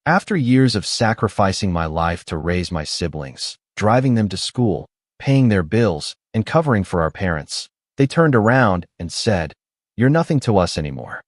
After years of sacrificing my life to raise my siblings, driving them to school, paying their bills, and covering for our parents, they turned around and said, "You're nothing to us anymore."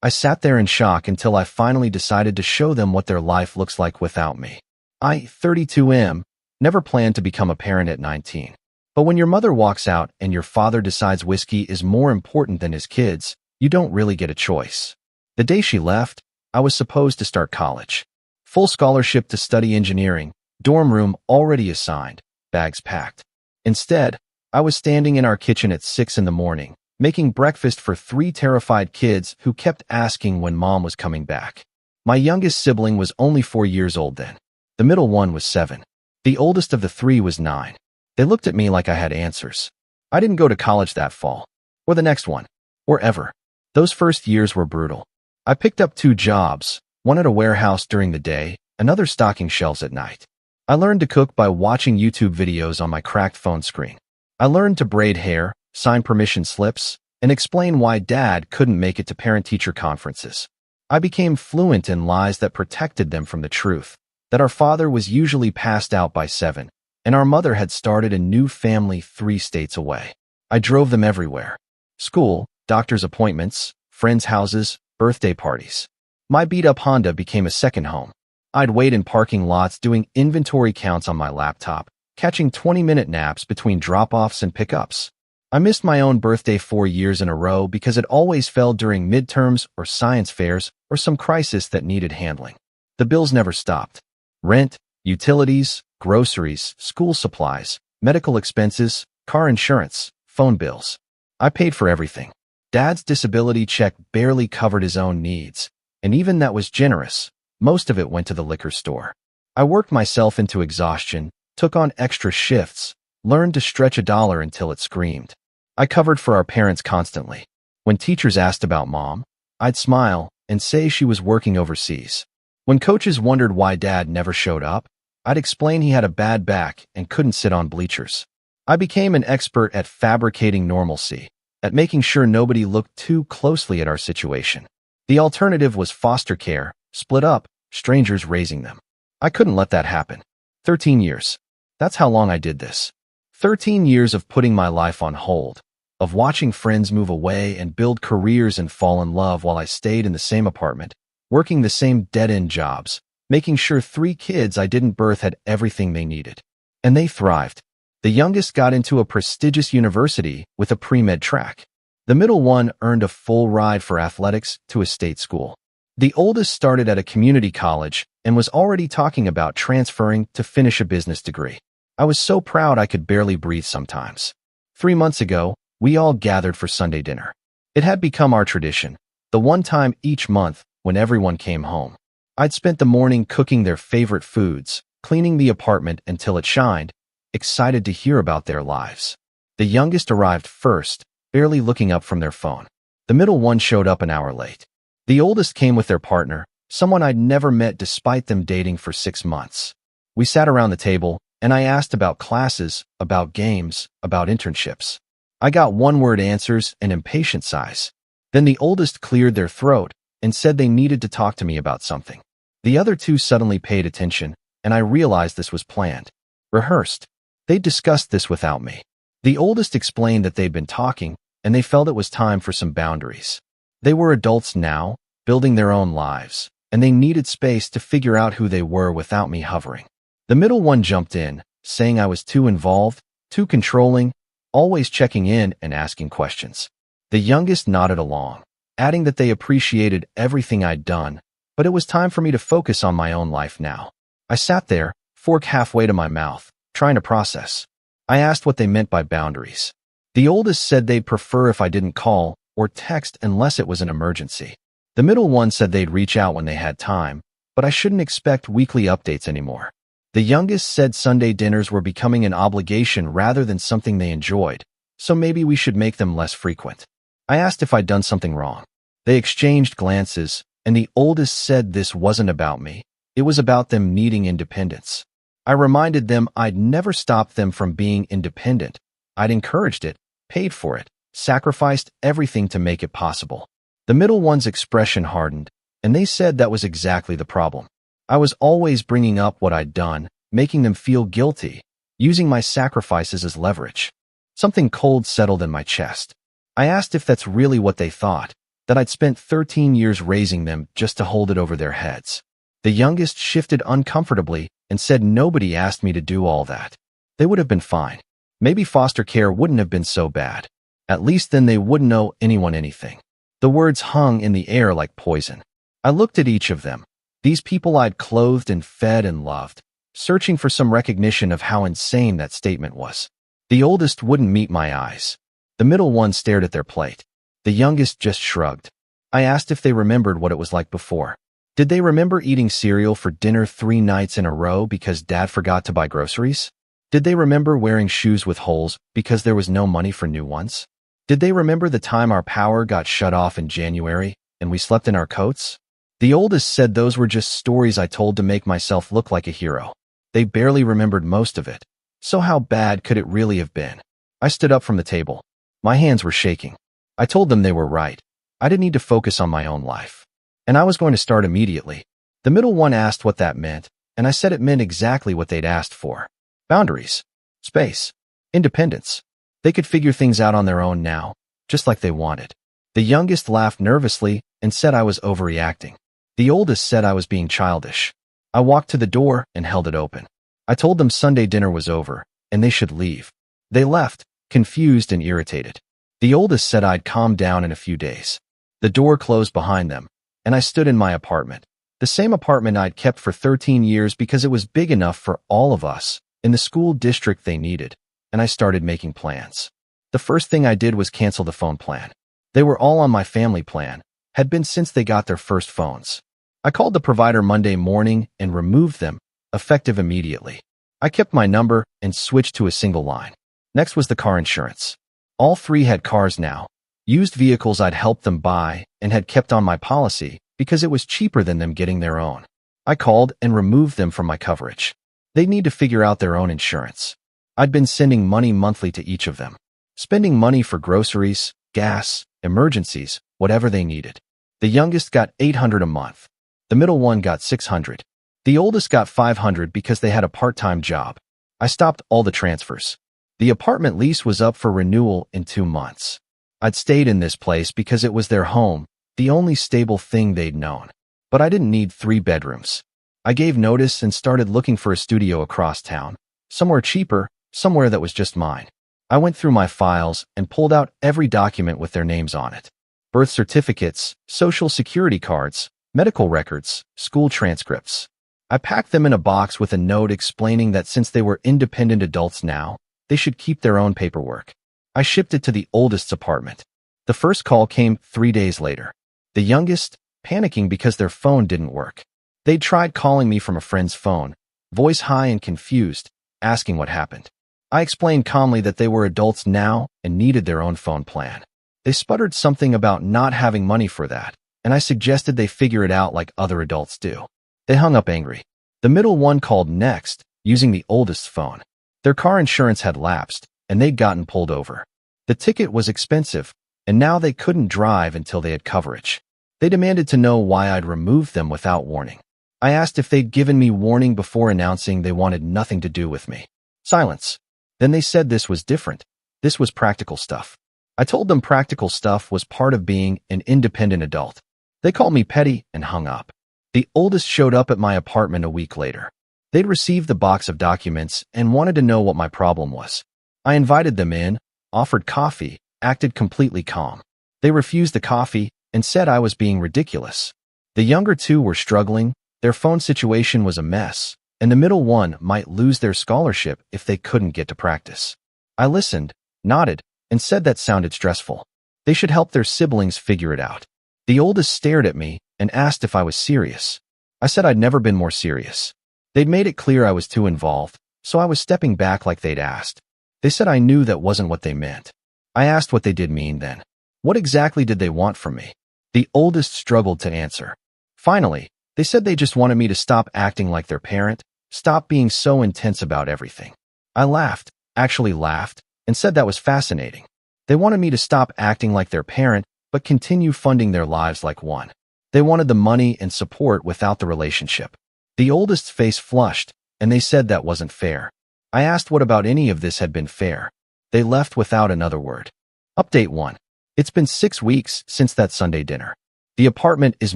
I sat there in shock until I finally decided to show them what their life looks like without me. I, 32M, never planned to become a parent at 19. But when your mother walks out and your father decides whiskey is more important than his kids, you don't really get a choice. The day she left, I was supposed to start college. Full scholarship to study engineering, dorm room already assigned, bags packed. Instead, I was standing in our kitchen at 6 in the morning, making breakfast for 3 terrified kids who kept asking when mom was coming back. My youngest sibling was only 4 years old then. The middle one was 7. The oldest of the 3 was 9. They looked at me like I had answers. I didn't go to college that fall, or the next one, or ever. Those first years were brutal. I picked up 2 jobs, one at a warehouse during the day, another stocking shelves at night. I learned to cook by watching YouTube videos on my cracked phone screen. I learned to braid hair, sign permission slips, and explain why Dad couldn't make it to parent-teacher conferences. I became fluent in lies that protected them from the truth, that our father was usually passed out by 7, and our mother had started a new family 3 states away. I drove them everywhere. School, doctor's appointments, friends' houses, birthday parties. My beat-up Honda became a second home. I'd wait in parking lots doing inventory counts on my laptop, catching 20-minute naps between drop-offs and pickups. I missed my own birthday 4 years in a row because it always fell during midterms or science fairs or some crisis that needed handling. The bills never stopped. Rent, utilities, groceries, school supplies, medical expenses, car insurance, phone bills. I paid for everything. Dad's disability check barely covered his own needs, and even that was generous. Most of it went to the liquor store. I worked myself into exhaustion, took on extra shifts, learned to stretch a dollar until it screamed. I covered for our parents constantly. When teachers asked about Mom, I'd smile and say she was working overseas. When coaches wondered why Dad never showed up, I'd explain he had a bad back and couldn't sit on bleachers. I became an expert at fabricating normalcy, at making sure nobody looked too closely at our situation. The alternative was foster care, split up, strangers raising them. I couldn't let that happen. 13 years. That's how long I did this. 13 years of putting my life on hold, of watching friends move away and build careers and fall in love while I stayed in the same apartment, working the same dead-end jobs, making sure 3 kids I didn't birth had everything they needed. And they thrived. The youngest got into a prestigious university with a pre-med track. The middle one earned a full ride for athletics to a state school. The oldest started at a community college and was already talking about transferring to finish a business degree. I was so proud I could barely breathe sometimes. 3 months ago, we all gathered for Sunday dinner. It had become our tradition, the one time each month when everyone came home. I'd spent the morning cooking their favorite foods, cleaning the apartment until it shined, excited to hear about their lives. The youngest arrived first, barely looking up from their phone. The middle one showed up an hour late. The oldest came with their partner, someone I'd never met despite them dating for 6 months. We sat around the table, and I asked about classes, about games, about internships. I got one-word answers and impatient sighs. Then the oldest cleared their throat and said they needed to talk to me about something. The other 2 suddenly paid attention, and I realized this was planned. Rehearsed. They'd discussed this without me. The oldest explained that they'd been talking, and they felt it was time for some boundaries. They were adults now, building their own lives, and they needed space to figure out who they were without me hovering. The middle one jumped in, saying I was too involved, too controlling, always checking in and asking questions. The youngest nodded along, adding that they appreciated everything I'd done, but it was time for me to focus on my own life now. I sat there, fork halfway to my mouth, trying to process. I asked what they meant by boundaries. The oldest said they'd prefer if I didn't call or text unless it was an emergency. The middle one said they'd reach out when they had time, but I shouldn't expect weekly updates anymore. The youngest said Sunday dinners were becoming an obligation rather than something they enjoyed, so maybe we should make them less frequent. I asked if I'd done something wrong. They exchanged glances, and the oldest said this wasn't about me. It was about them needing independence. I reminded them I'd never stopped them from being independent. I'd encouraged it, paid for it, sacrificed everything to make it possible. The middle one's expression hardened, and they said that was exactly the problem. I was always bringing up what I'd done, making them feel guilty, using my sacrifices as leverage. Something cold settled in my chest. I asked if that's really what they thought, that I'd spent 13 years raising them just to hold it over their heads. The youngest shifted uncomfortably and said nobody asked me to do all that. They would have been fine. Maybe foster care wouldn't have been so bad. At least then they wouldn't owe anyone anything. The words hung in the air like poison. I looked at each of them, these people I'd clothed and fed and loved, searching for some recognition of how insane that statement was. The oldest wouldn't meet my eyes. The middle one stared at their plate. The youngest just shrugged. I asked if they remembered what it was like before. Did they remember eating cereal for dinner 3 nights in a row because Dad forgot to buy groceries? Did they remember wearing shoes with holes because there was no money for new ones? Did they remember the time our power got shut off in January and we slept in our coats? The oldest said those were just stories I told to make myself look like a hero. They barely remembered most of it. So how bad could it really have been? I stood up from the table. My hands were shaking. I told them they were right. I didn't need to focus on my own life. And I was going to start immediately. The middle one asked what that meant, and I said it meant exactly what they'd asked for. Boundaries. Space. Independence. They could figure things out on their own now, just like they wanted. The youngest laughed nervously and said I was overreacting. The oldest said I was being childish. I walked to the door and held it open. I told them Sunday dinner was over, and they should leave. They left, confused and irritated. The oldest said I'd calm down in a few days. The door closed behind them, and I stood in my apartment, the same apartment I'd kept for 13 years because it was big enough for all of us, in the school district they needed, and I started making plans. The first thing I did was cancel the phone plan. They were all on my family plan, had been since they got their first phones. I called the provider Monday morning and removed them, effective immediately. I kept my number and switched to a single line. Next was the car insurance. All 3 had cars now, used vehicles I'd helped them buy and had kept on my policy because it was cheaper than them getting their own. I called and removed them from my coverage. They'd need to figure out their own insurance. I'd been sending money monthly to each of them, spending money for groceries, gas, emergencies, whatever they needed. The youngest got $800 a month. The middle one got $600. The oldest got $500 because they had a part-time job. I stopped all the transfers. The apartment lease was up for renewal in 2 months. I'd stayed in this place because it was their home, the only stable thing they'd known. But I didn't need 3 bedrooms. I gave notice and started looking for a studio across town, somewhere cheaper, somewhere that was just mine. I went through my files and pulled out every document with their names on it. Birth certificates, social security cards, medical records, school transcripts. I packed them in a box with a note explaining that since they were independent adults now, they should keep their own paperwork. I shipped it to the oldest's apartment. The first call came 3 days later. The youngest, panicking because their phone didn't work. They'd tried calling me from a friend's phone, voice high and confused, asking what happened. I explained calmly that they were adults now and needed their own phone plan. They sputtered something about not having money for that, and I suggested they figure it out like other adults do. They hung up angry. The middle one called next, using the oldest's phone. Their car insurance had lapsed, and they'd gotten pulled over. The ticket was expensive, and now they couldn't drive until they had coverage. They demanded to know why I'd removed them without warning. I asked if they'd given me warning before announcing they wanted nothing to do with me. Silence. Then they said this was different. This was practical stuff. I told them practical stuff was part of being an independent adult. They called me petty and hung up. The oldest showed up at my apartment a week later. They'd received the box of documents and wanted to know what my problem was. I invited them in, offered coffee, acted completely calm. They refused the coffee and said I was being ridiculous. The younger 2 were struggling, their phone situation was a mess, and the middle one might lose their scholarship if they couldn't get to practice. I listened, nodded, and said that sounded stressful. They should help their siblings figure it out. The oldest stared at me and asked if I was serious. I said I'd never been more serious. They'd made it clear I was too involved, so I was stepping back like they'd asked. They said I knew that wasn't what they meant. I asked what they did mean then. What exactly did they want from me? The oldest struggled to answer. Finally, they said they just wanted me to stop acting like their parent, stop being so intense about everything. I laughed, actually laughed, and said that was fascinating. They wanted me to stop acting like their parent, but continue funding their lives like one. They wanted the money and support without the relationship. The oldest's face flushed, and they said that wasn't fair. I asked what about any of this had been fair. They left without another word. Update 1. It's been 6 weeks since that Sunday dinner. The apartment is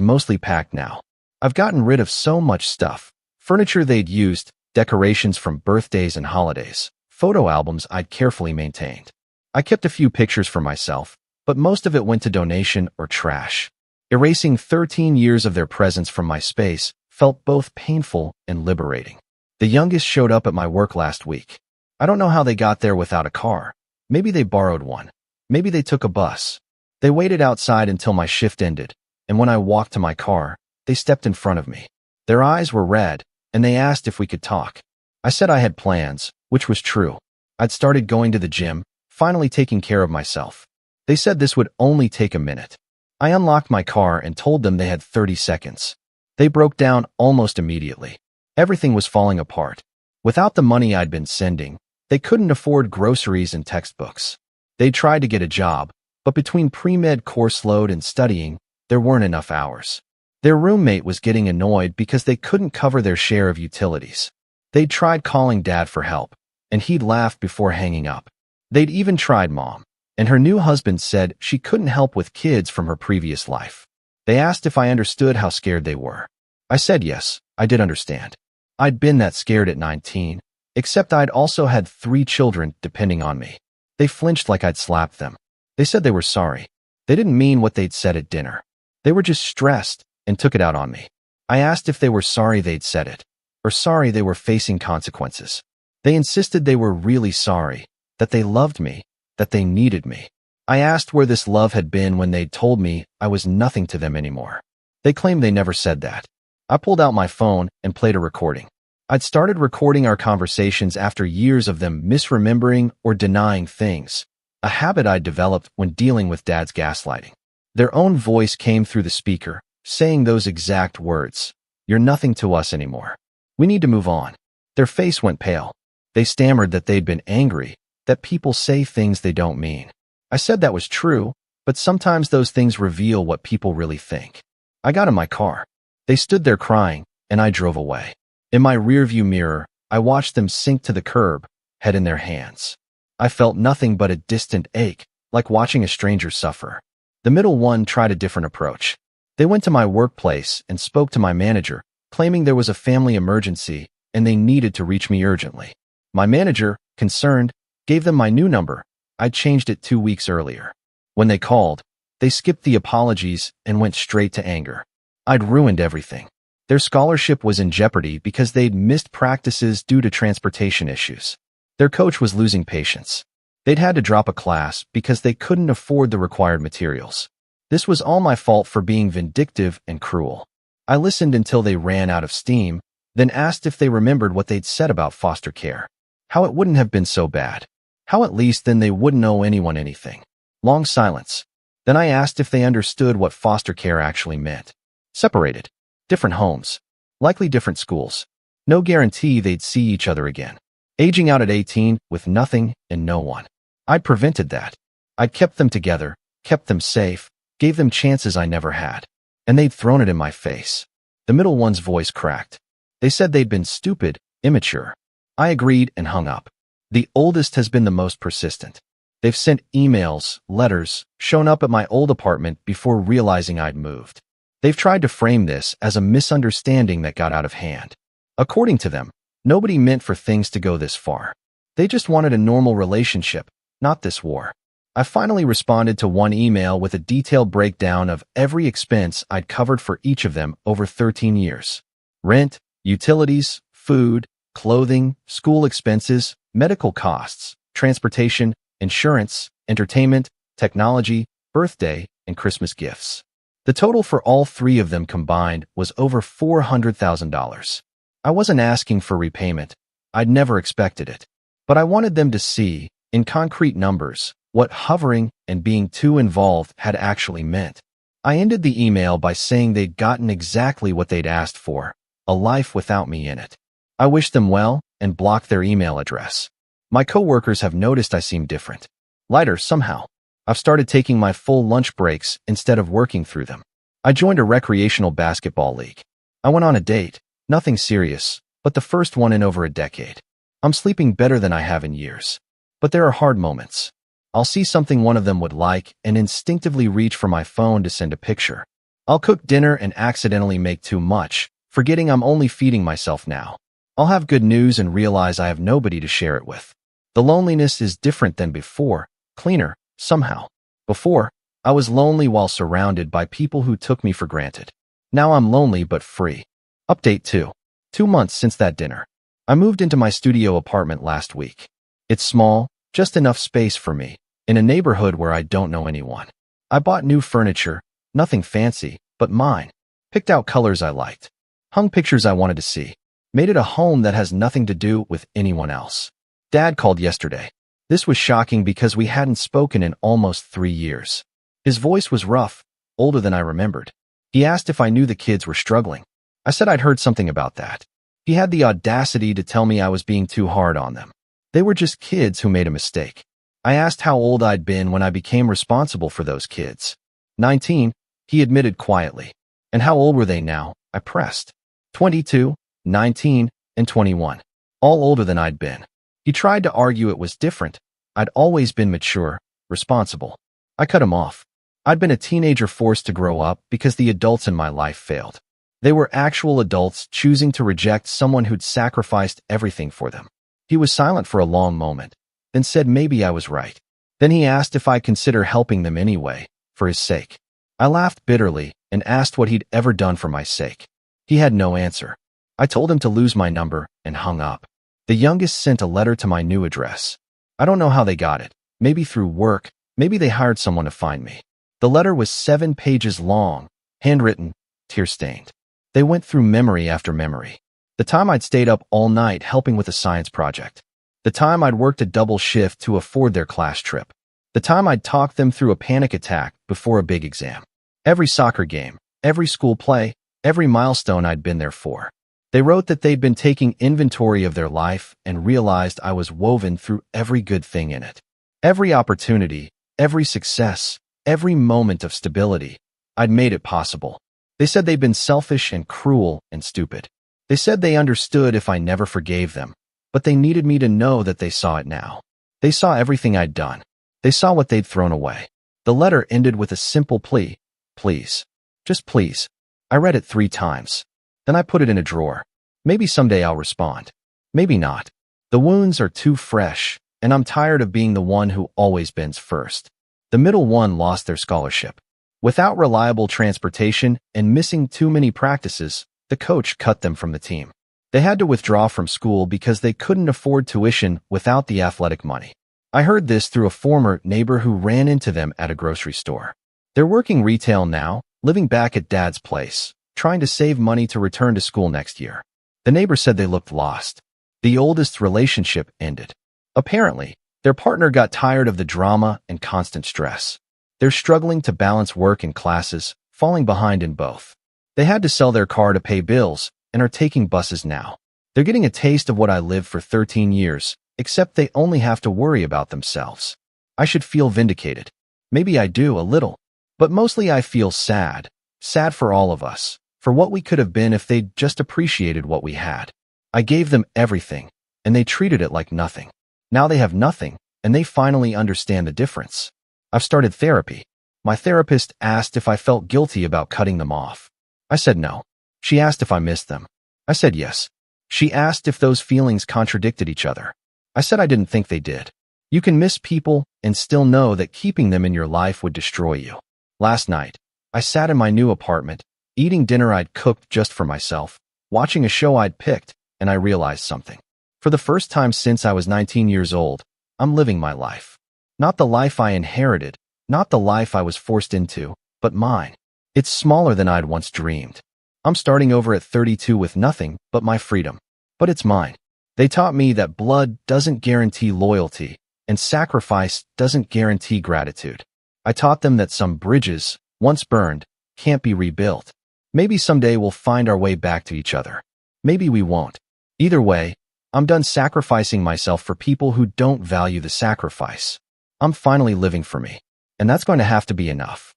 mostly packed now. I've gotten rid of so much stuff. Furniture they'd used, decorations from birthdays and holidays, photo albums I'd carefully maintained. I kept a few pictures for myself, but most of it went to donation or trash. Erasing 13 years of their presence from my space felt both painful and liberating. The youngest showed up at my work last week. I don't know how they got there without a car. Maybe they borrowed one. Maybe they took a bus. They waited outside until my shift ended, and when I walked to my car, they stepped in front of me. Their eyes were red, and they asked if we could talk. I said I had plans, which was true. I'd started going to the gym, finally taking care of myself. They said this would only take a minute. I unlocked my car and told them they had 30 seconds. They broke down almost immediately. Everything was falling apart. Without the money I'd been sending, they couldn't afford groceries and textbooks. They tried to get a job, but between pre-med course load and studying, there weren't enough hours. Their roommate was getting annoyed because they couldn't cover their share of utilities. They'd tried calling Dad for help, and he'd laughed before hanging up. They'd even tried Mom, and her new husband said she couldn't help with kids from her previous life. They asked if I understood how scared they were. I said yes, I did understand. I'd been that scared at 19, except I'd also had 3 children depending on me. They flinched like I'd slapped them. They said they were sorry. They didn't mean what they'd said at dinner. They were just stressed and took it out on me. I asked if they were sorry they'd said it, or sorry they were facing consequences. They insisted they were really sorry, that they loved me, that they needed me. I asked where this love had been when they'd told me I was nothing to them anymore. They claimed they never said that. I pulled out my phone and played a recording. I'd started recording our conversations after years of them misremembering or denying things, a habit I'd developed when dealing with Dad's gaslighting. Their own voice came through the speaker, saying those exact words. You're nothing to us anymore. We need to move on. Their face went pale. They stammered that they'd been angry, that people say things they don't mean. I said that was true, but sometimes those things reveal what people really think. I got in my car. They stood there crying, and I drove away. In my rearview mirror, I watched them sink to the curb, head in their hands. I felt nothing but a distant ache, like watching a stranger suffer. The middle one tried a different approach. They went to my workplace and spoke to my manager, claiming there was a family emergency and they needed to reach me urgently. My manager, concerned, gave them my new number. I'd changed it 2 weeks earlier. When they called, they skipped the apologies and went straight to anger. I'd ruined everything. Their scholarship was in jeopardy because they'd missed practices due to transportation issues. Their coach was losing patience. They'd had to drop a class because they couldn't afford the required materials. This was all my fault for being vindictive and cruel. I listened until they ran out of steam, then asked if they remembered what they'd said about foster care. How it wouldn't have been so bad. How at least then they wouldn't owe anyone anything. Long silence. Then I asked if they understood what foster care actually meant. Separated. Different homes. Likely different schools. No guarantee they'd see each other again. Aging out at 18 with nothing and no one. I'd prevented that. I'd kept them together, kept them safe, gave them chances I never had. And they'd thrown it in my face. The middle one's voice cracked. They said they'd been stupid, immature. I agreed and hung up. The oldest has been the most persistent. They've sent emails, letters, shown up at my old apartment before realizing I'd moved. They've tried to frame this as a misunderstanding that got out of hand. According to them, nobody meant for things to go this far. They just wanted a normal relationship, not this war. I finally responded to one email with a detailed breakdown of every expense I'd covered for each of them over 13 years. Rent, utilities, food, clothing, school expenses, medical costs, transportation, insurance, entertainment, technology, birthday, and Christmas gifts. The total for all 3 of them combined was over $400,000. I wasn't asking for repayment. I'd never expected it. But I wanted them to see, in concrete numbers, what hovering and being too involved had actually meant. I ended the email by saying they'd gotten exactly what they'd asked for, a life without me in it. I wished them well and blocked their email address. My coworkers have noticed I seem different. Lighter somehow. I've started taking my full lunch breaks instead of working through them. I joined a recreational basketball league. I went on a date, Nothing serious, but the first one in over a decade. I'm sleeping better than I have in years. But there are hard moments. I'll see something one of them would like and instinctively reach for my phone to send a picture. I'll cook dinner and accidentally make too much, forgetting I'm only feeding myself now. I'll have good news and realize I have nobody to share it with. The loneliness is different than before, cleaner, somehow. Before, I was lonely while surrounded by people who took me for granted. Now I'm lonely but free. Update 2. 2 months since that dinner. I moved into my studio apartment last week. It's small, just enough space for me, in a neighborhood where I don't know anyone. I bought new furniture, nothing fancy, but mine. Picked out colors I liked. Hung pictures I wanted to see. Made it a home that has nothing to do with anyone else. Dad called yesterday. This was shocking because we hadn't spoken in almost 3 years. His voice was rough, older than I remembered. He asked if I knew the kids were struggling. I said I'd heard something about that. He had the audacity to tell me I was being too hard on them. They were just kids who made a mistake. I asked how old I'd been when I became responsible for those kids. 19, he admitted quietly. And how old were they now? I pressed. 22, 19, and 21. All older than I'd been. He tried to argue it was different. I'd always been mature, responsible. I cut him off. I'd been a teenager forced to grow up because the adults in my life failed. They were actual adults choosing to reject someone who'd sacrificed everything for them. He was silent for a long moment, then said maybe I was right. Then he asked if I'd consider helping them anyway, for his sake. I laughed bitterly and asked what he'd ever done for my sake. He had no answer. I told him to lose my number and hung up. The youngest sent a letter to my new address. I don't know how they got it. Maybe through work, maybe they hired someone to find me. The letter was 7 pages long, handwritten, tear-stained. They went through memory after memory. The time I'd stayed up all night helping with a science project. The time I'd worked a double shift to afford their class trip. The time I'd talked them through a panic attack before a big exam. Every soccer game, every school play, every milestone I'd been there for. They wrote that they'd been taking inventory of their life and realized I was woven through every good thing in it. Every opportunity, every success, every moment of stability. I'd made it possible. They said they'd been selfish and cruel and stupid. They said they understood if I never forgave them, but they needed me to know that they saw it now. They saw everything I'd done. They saw what they'd thrown away. The letter ended with a simple plea. Please. Just please. I read it 3 times. Then I put it in a drawer. Maybe someday I'll respond. Maybe not. The wounds are too fresh, and I'm tired of being the one who always bends first. The middle one lost their scholarship. Without reliable transportation and missing too many practices, the coach cut them from the team. They had to withdraw from school because they couldn't afford tuition without the athletic money. I heard this through a former neighbor who ran into them at a grocery store. They're working retail now, living back at Dad's place, trying to save money to return to school next year. The neighbor said they looked lost. The oldest relationship ended. Apparently, their partner got tired of the drama and constant stress. They're struggling to balance work and classes, falling behind in both. They had to sell their car to pay bills and are taking buses now. They're getting a taste of what I lived for 13 years, except they only have to worry about themselves. I should feel vindicated. Maybe I do a little, but mostly I feel sad. Sad for all of us, for what we could have been if they'd just appreciated what we had. I gave them everything, and they treated it like nothing. Now they have nothing, and they finally understand the difference. I've started therapy. My therapist asked if I felt guilty about cutting them off. I said no. She asked if I missed them. I said yes. She asked if those feelings contradicted each other. I said I didn't think they did. You can miss people and still know that keeping them in your life would destroy you. Last night, I sat in my new apartment, eating dinner I'd cooked just for myself, watching a show I'd picked, and I realized something. For the first time since I was 19 years old, I'm living my life. Not the life I inherited, not the life I was forced into, but mine. It's smaller than I'd once dreamed. I'm starting over at 32 with nothing but my freedom. But it's mine. They taught me that blood doesn't guarantee loyalty, and sacrifice doesn't guarantee gratitude. I taught them that some bridges, once burned, can't be rebuilt. Maybe someday we'll find our way back to each other. Maybe we won't. Either way, I'm done sacrificing myself for people who don't value the sacrifice. I'm finally living for me, and that's going to have to be enough.